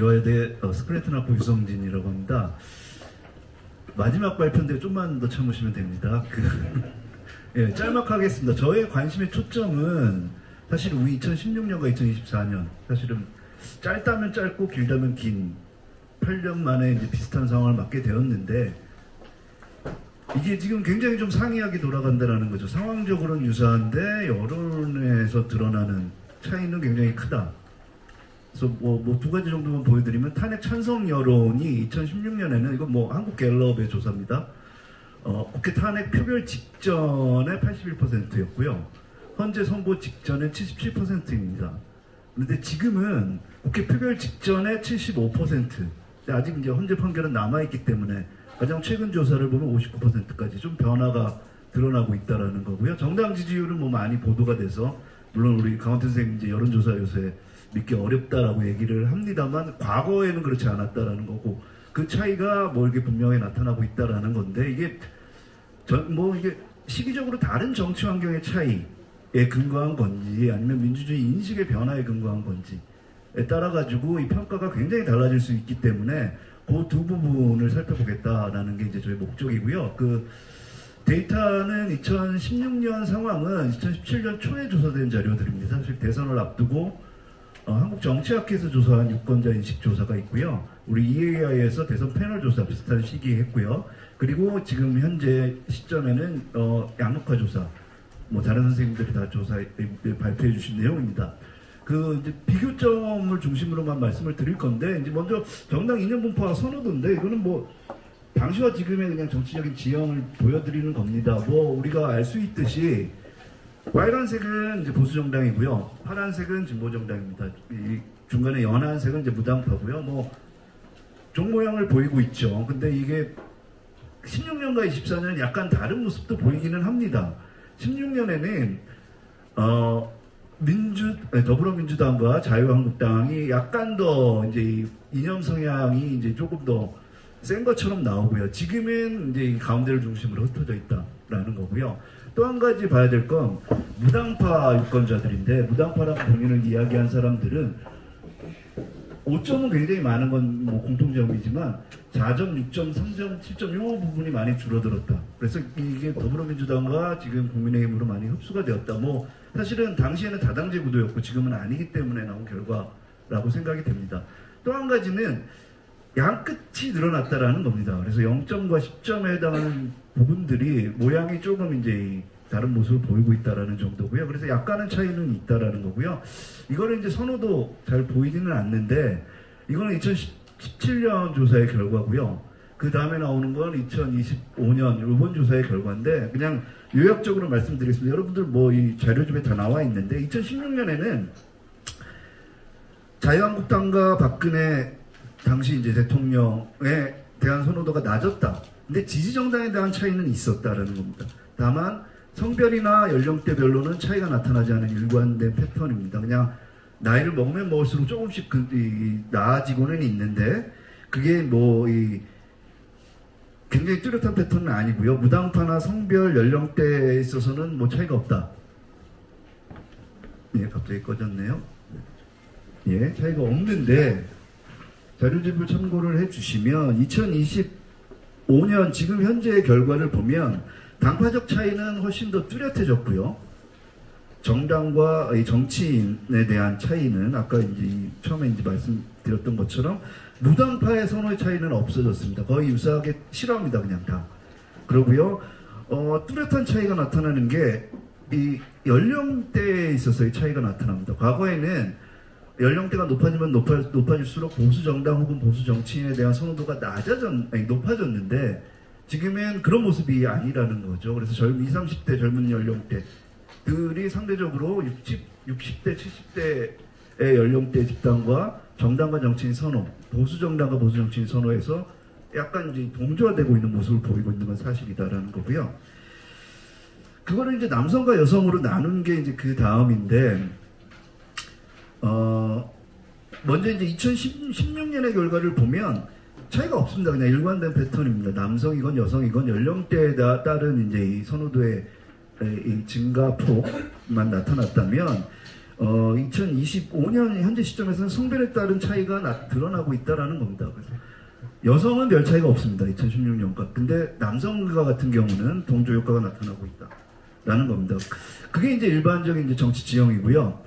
여야대 스크래트나코 유성진이라고 합니다. 마지막 발표인데 좀만 더 참으시면 됩니다. 예, 짤막하게 하겠습니다. 저의 관심의 초점은 사실 우리 2016년과 2024년 사실은 짧다면 짧고 길다면 긴 8년 만에 이제 비슷한 상황을 맞게 되었는데 이게 지금 굉장히 좀 상이하게 돌아간다는 거죠. 상황적으로는 유사한데 여론에서 드러나는 차이는 굉장히 크다. 그래서 뭐 두 가지 정도만 보여드리면 탄핵 찬성 여론이 2016년에는 이건 뭐 한국 갤럽의 조사입니다. 국회 탄핵 표결 직전에 81%였고요. 현재 선고 직전에 77%입니다. 그런데 지금은 국회 표결 직전에 75%. 아직 이제 헌재 판결은 남아있기 때문에 가장 최근 조사를 보면 59%까지 좀 변화가 드러나고 있다라는 거고요. 정당 지지율은 뭐 많이 보도가 돼서 물론 우리 강원태 선생님 이제 여론조사 요새 믿기 어렵다라고 얘기를 합니다만 과거에는 그렇지 않았다라는 거고 그 차이가 뭐 이렇게 분명히 나타나고 있다라는 건데 이게 이게 시기적으로 다른 정치 환경의 차이에 근거한 건지 아니면 민주주의 인식의 변화에 근거한 건지에 따라 가지고 이 평가가 굉장히 달라질 수 있기 때문에 그 두 부분을 살펴보겠다라는 게 이제 저희 목적이고요. 그 데이터는 2016년 상황은 2017년 초에 조사된 자료들입니다. 사실 대선을 앞두고 한국정치학회에서 조사한 유권자 인식 조사가 있고요. 우리 EAI에서 대선 패널 조사 비슷한 시기에 했고요. 그리고 지금 현재 시점에는 양극화 조사, 뭐 다른 선생님들이 다 조사에 발표해 주신 내용입니다. 그 이제 비교점을 중심으로만 말씀을 드릴 건데 이제 먼저 정당 이념 분포와 선호도인데 이거는 뭐 당시와 지금의 그냥 정치적인 지형을 보여드리는 겁니다. 뭐 우리가 알 수 있듯이 빨간색은 이제 보수정당이고요. 파란색은 진보정당입니다. 이 중간에 연한 색은 이제 무당파고요. 뭐 종 모양을 보이고 있죠. 근데 이게 16년과 24년은 약간 다른 모습도 보이기는 합니다. 16년에는 더불어민주당과 자유한국당이 약간 더 이제 이념 성향이 이제 조금 더 센 것처럼 나오고요. 지금은 이제 이 가운데를 중심으로 흩어져 있다라는 거고요. 또 한 가지 봐야 될 건 무당파 유권자들인데 무당파라고 본인을 이야기한 사람들은 5점은 굉장히 많은 건 뭐 공통점이지만 4점, 6점, 3점, 7점 이 부분이 많이 줄어들었다. 그래서 이게 더불어민주당과 지금 국민의힘으로 많이 흡수가 되었다. 뭐 사실은 당시에는 다당제 구도였고 지금은 아니기 때문에 나온 결과라고 생각이 됩니다. 또 한 가지는 양끝이 늘어났다라는 겁니다. 그래서 0점과 10점에 해당하는 부분들이 모양이 조금 이제 다른 모습을 보이고 있다라는 정도고요. 그래서 약간의 차이는 있다라는 거고요. 이거는 이제 선호도 잘 보이지는 않는데 이거는 2017년 조사의 결과고요. 그 다음에 나오는 건 2025년 이번 조사의 결과인데 그냥 요약적으로 말씀드리겠습니다. 여러분들 뭐 이 자료집에 다 나와 있는데 2016년에는 자유한국당과 박근혜 당시 이제 대통령에 대한 선호도가 낮았다. 근데 지지정당에 대한 차이는 있었다라는 겁니다. 다만 성별이나 연령대별로는 차이가 나타나지 않은 일관된 패턴입니다. 그냥 나이를 먹으면 먹을수록 조금씩 나아지고는 있는데 그게 뭐 굉장히 뚜렷한 패턴은 아니고요. 무당파나 성별, 연령대에 있어서는 뭐 차이가 없다. 예, 갑자기 꺼졌네요. 예, 차이가 없는데 자료집을 참고를 해주시면 2025년 지금 현재의 결과를 보면 당파적 차이는 훨씬 더 뚜렷해졌고요. 정당과 정치인에 대한 차이는 아까 이제 처음에 이제 말씀드렸던 것처럼 무당파의 선호의 차이는 없어졌습니다. 거의 유사하게 싫어합니다, 그냥 다. 그러고요. 뚜렷한 차이가 나타나는 게 이 연령대에 있어서의 차이가 나타납니다. 과거에는 연령대가 높아지면 높아질수록 보수 정당 혹은 보수 정치인에 대한 선호도가 높아졌는데 지금은 그런 모습이 아니라는 거죠. 그래서 20, 30대 젊은 연령대들이 상대적으로 60대, 70대의 연령대 집단과 정당과 정치인 선호, 보수 정당과 보수 정치인 선호에서 약간 이제 동조화되고 있는 모습을 보이고 있는 건 사실이다라는 거고요. 그거를 이제 남성과 여성으로 나눈 게 이제 그 다음인데 먼저 이제 2016년의 결과를 보면 차이가 없습니다. 그냥 일관된 패턴입니다. 남성이건 여성이건 연령대에 따른 이제 이 선호도의 이 증가폭만 나타났다면 2025년 현재 시점에서는 성별에 따른 차이가 드러나고 있다는 겁니다. 그래서 여성은 별 차이가 없습니다. 2016년과. 근데 남성과 같은 경우는 동조 효과가 나타나고 있다라는 겁니다. 그게 이제 일반적인 이제 정치 지형이고요.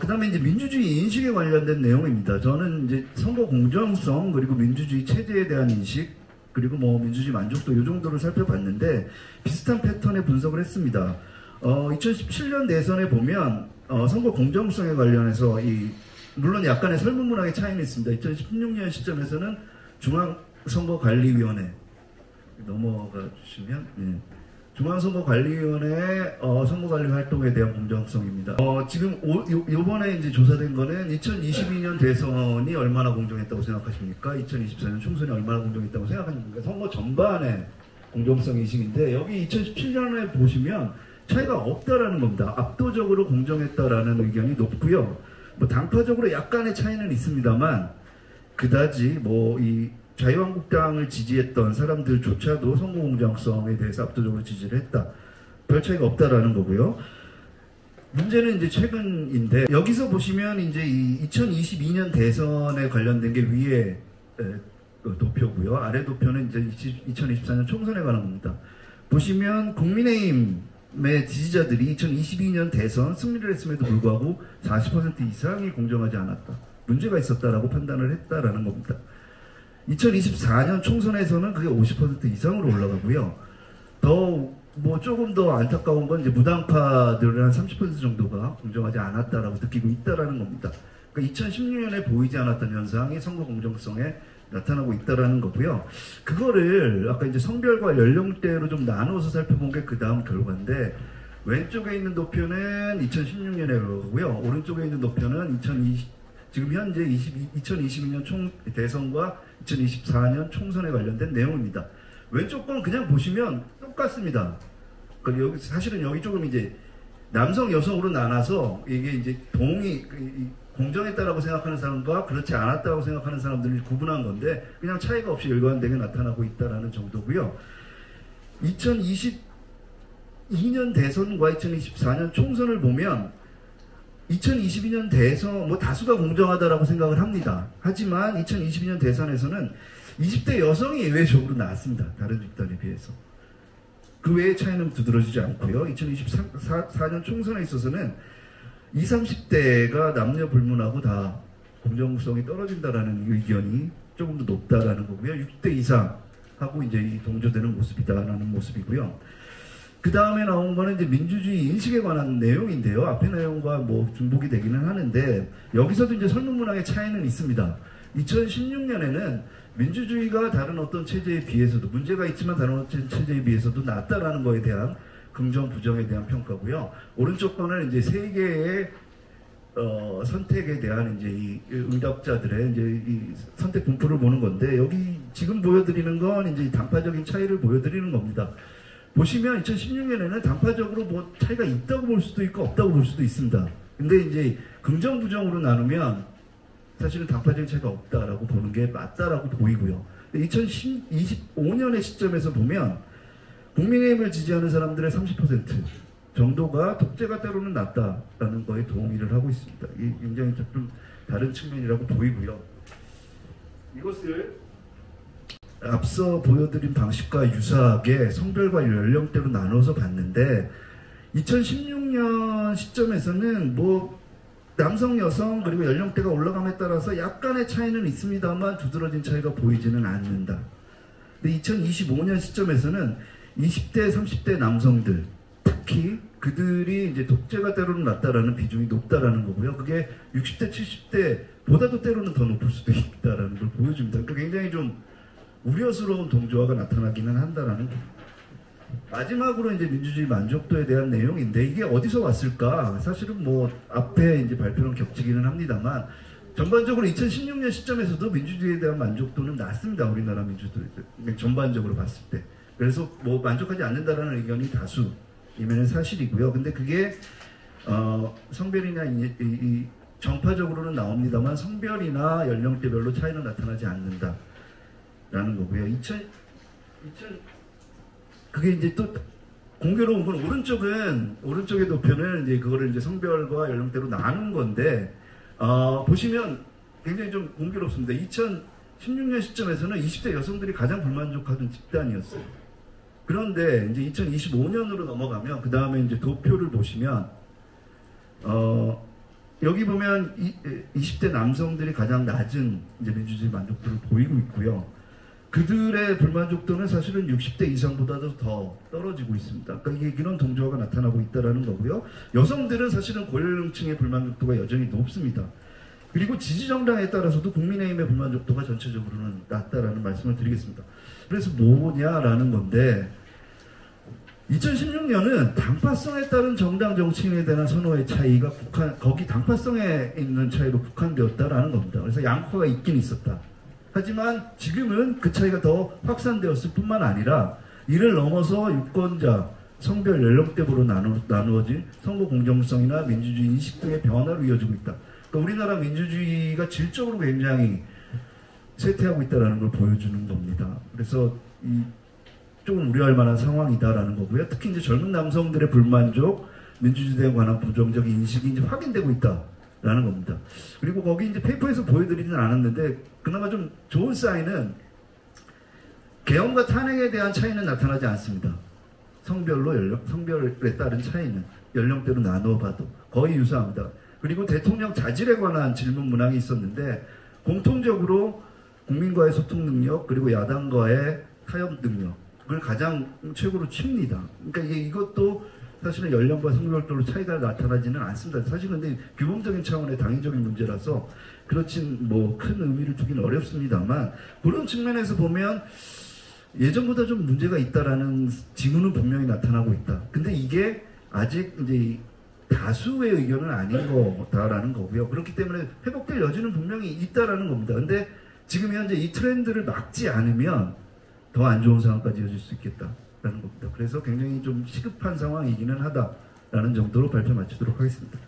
그 다음에 이제 민주주의 인식에 관련된 내용입니다. 저는 이제 선거 공정성 그리고 민주주의 체제에 대한 인식 그리고 뭐 민주주의 만족도 이 정도를 살펴봤는데 비슷한 패턴의 분석을 했습니다. 2017년 대선에 보면 선거 공정성에 관련해서 물론 약간의 설문문항의 차이는 있습니다. 2016년 시점에서는 중앙선거관리위원회 넘어가 주시면 중앙선거관리위원회 선거관리 활동에 대한 공정성입니다. 지금 요번에 이제 조사된 거는 2022년 대선이 얼마나 공정했다고 생각하십니까? 2024년 총선이 얼마나 공정했다고 생각하십니까? 선거 전반의 공정성 인식인데 여기 2017년에 보시면 차이가 없다라는 겁니다. 압도적으로 공정했다라는 의견이 높고요. 뭐 당파적으로 약간의 차이는 있습니다만 그다지 뭐 이 자유한국당을 지지했던 사람들조차도 선거 공정성에 대해서 압도적으로 지지를 했다. 별 차이가 없다라는 거고요. 문제는 이제 최근인데 여기서 보시면 이제 이 2022년 대선에 관련된 게 위에 도표고요. 아래 도표는 이제 2024년 총선에 관한 겁니다. 보시면 국민의힘의 지지자들이 2022년 대선 승리를 했음에도 불구하고 40% 이상이 공정하지 않았다. 문제가 있었다라고 판단을 했다라는 겁니다. 2024년 총선에서는 그게 50% 이상으로 올라가고요. 뭐 조금 더 안타까운 건 이제 무당파들은 한 30% 정도가 공정하지 않았다라고 느끼고 있다라는 겁니다. 그러니까 2016년에 보이지 않았던 현상이 선거 공정성에 나타나고 있다라는 거고요. 그거를 아까 이제 성별과 연령대로 좀 나누어서 살펴본 게 그 다음 결과인데 왼쪽에 있는 도표는 2016년에 그러고요. 오른쪽에 있는 도표는 지금 현재 2022년 대선과 2024년 총선에 관련된 내용입니다. 왼쪽 건 그냥 보시면 똑같습니다. 여기 사실은 여기 조금 이제 남성 여성으로 나눠서 이게 이제 공정했다라고 생각하는 사람과 그렇지 않았다고 생각하는 사람들을 구분한 건데 그냥 차이가 없이 일관되게 나타나고 있다라는 정도고요. 2022년 대선과 2024년 총선을 보면 2022년 대선 뭐 다수가 공정하다라고 생각을 합니다. 하지만 2022년 대선에서는 20대 여성이 예외적으로 나왔습니다. 다른 집단에 비해서. 그 외의 차이는 두드러지지 않고요. 2024년 총선에 있어서는 20, 30대가 남녀 불문하고 다 공정성이 떨어진다라는 의견이 조금 더 높다라는 거고요. 60대 이상하고 이제 동조되는 모습이다라는 모습이고요. 그 다음에 나온 거는 이제 민주주의 인식에 관한 내용인데요. 앞의 내용과 뭐 중복이 되기는 하는데 여기서도 이제 설문문항의 차이는 있습니다. 2016년에는 민주주의가 다른 어떤 체제에 비해서도 문제가 있지만 다른 어떤 체제에 비해서도 낫다라는 거에 대한 긍정 부정에 대한 평가고요. 오른쪽 거는 이제 세 개의 선택에 대한 이제 이 응답자들의 이제 이 선택 분포를 보는 건데 여기 지금 보여드리는 건 이제 당파적인 차이를 보여드리는 겁니다. 보시면 2016년에는 당파적으로 뭐 차이가 있다고 볼 수도 있고 없다고 볼 수도 있습니다. 근데 이제 긍정 부정으로 나누면 사실은 당파적인 차이가 없다라고 보는 게 맞다라고 보이고요. 2025년의 시점에서 보면 국민의힘을 지지하는 사람들의 30% 정도가 독재가 때로는 낫다라는 거에 동의를 하고 있습니다. 이게 굉장히 좀 다른 측면이라고 보이고요. 이것을 앞서 보여드린 방식과 유사하게 성별과 연령대로 나눠서 봤는데 2016년 시점에서는 뭐 남성, 여성 그리고 연령대가 올라감에 따라서 약간의 차이는 있습니다만 두드러진 차이가 보이지는 않는다. 근데 2025년 시점에서는 20대, 30대 남성들 특히 그들이 이제 독재가 때로는 낫다라는 비중이 높다라는 거고요. 그게 60대, 70대보다도 때로는 더 높을 수도 있다라는 걸 보여줍니다. 그러니까 굉장히 좀 우려스러운 동조화가 나타나기는 한다라는 겁니다. 마지막으로 이제 민주주의 만족도에 대한 내용인데 이게 어디서 왔을까? 사실은 뭐 앞에 이제 발표는 겹치기는 합니다만 전반적으로 2016년 시점에서도 민주주의에 대한 만족도는 낮습니다. 우리나라 민주주의 전반적으로 봤을 때. 그래서 뭐 만족하지 않는다라는 의견이 다수이면 사실이고요. 근데 그게 성별이나 이 정파적으로는 나옵니다만 성별이나 연령대별로 차이는 나타나지 않는다. 라는 거고요. 그게 이제 또 공교로운 건 오른쪽의 도표는 이제 그거를 이제 성별과 연령대로 나눈 건데 보시면 굉장히 좀 공교롭습니다. 2016년 시점에서는 20대 여성들이 가장 불만족하던 집단이었어요. 그런데 이제 2025년으로 넘어가면 그 다음에 이제 도표를 보시면 여기 보면 20대 남성들이 가장 낮은 이제 민주주의 만족도를 보이고 있고요. 그들의 불만족도는 사실은 60대 이상보다도 더 떨어지고 있습니다. 그러니까 이런 동조화가 나타나고 있다는 거고요. 여성들은 사실은 고연령층의 불만족도가 여전히 높습니다. 그리고 지지정당에 따라서도 국민의힘의 불만족도가 전체적으로는 낮다라는 말씀을 드리겠습니다. 그래서 뭐냐라는 건데 2016년은 당파성에 따른 정당 정치인에 대한 선호의 차이가 거기 당파성에 있는 차이로 국한되었다라는 겁니다. 그래서 양파가 있긴 있었다. 하지만 지금은 그 차이가 더 확산되었을 뿐만 아니라 이를 넘어서 유권자, 성별, 연령대로 나누어진 선거 공정성이나 민주주의 인식 등의 변화로 이어지고 있다. 그러니까 우리나라 민주주의가 질적으로 굉장히 쇠퇴하고 있다는 걸 보여주는 겁니다. 그래서 조금 우려할 만한 상황이다라는 거고요. 특히 이제 젊은 남성들의 불만족, 민주주의에 관한 부정적인 인식이 이제 확인되고 있다라는 겁니다. 그리고 거기 이제 페이퍼에서 보여드리지는 않았는데 그나마 좀 좋은 사인은 계엄과 탄핵에 대한 차이는 나타나지 않습니다. 성별에 따른 차이는 연령대로 나누어 봐도 거의 유사합니다. 그리고 대통령 자질에 관한 질문 문항이 있었는데 공통적으로 국민과의 소통 능력 그리고 야당과의 타협 능력을 가장 최고로 칩니다. 그러니까 이것도 사실은 연령과 성별별로 차이가 나타나지는 않습니다. 사실 근데 규범적인 차원의 당위적인 문제라서 그렇진 뭐 큰 의미를 두기는 어렵습니다만 그런 측면에서 보면 예전보다 좀 문제가 있다라는 징후는 분명히 나타나고 있다. 근데 이게 아직 이제 다수의 의견은 아닌 거다라는 거고요. 그렇기 때문에 회복될 여지는 분명히 있다라는 겁니다. 근데 지금 현재 이 트렌드를 막지 않으면 더 안 좋은 상황까지 이어질 수 있겠다라는 겁니다. 그래서 굉장히 좀 시급한 상황이기는 하다라는 정도로 발표 마치도록 하겠습니다.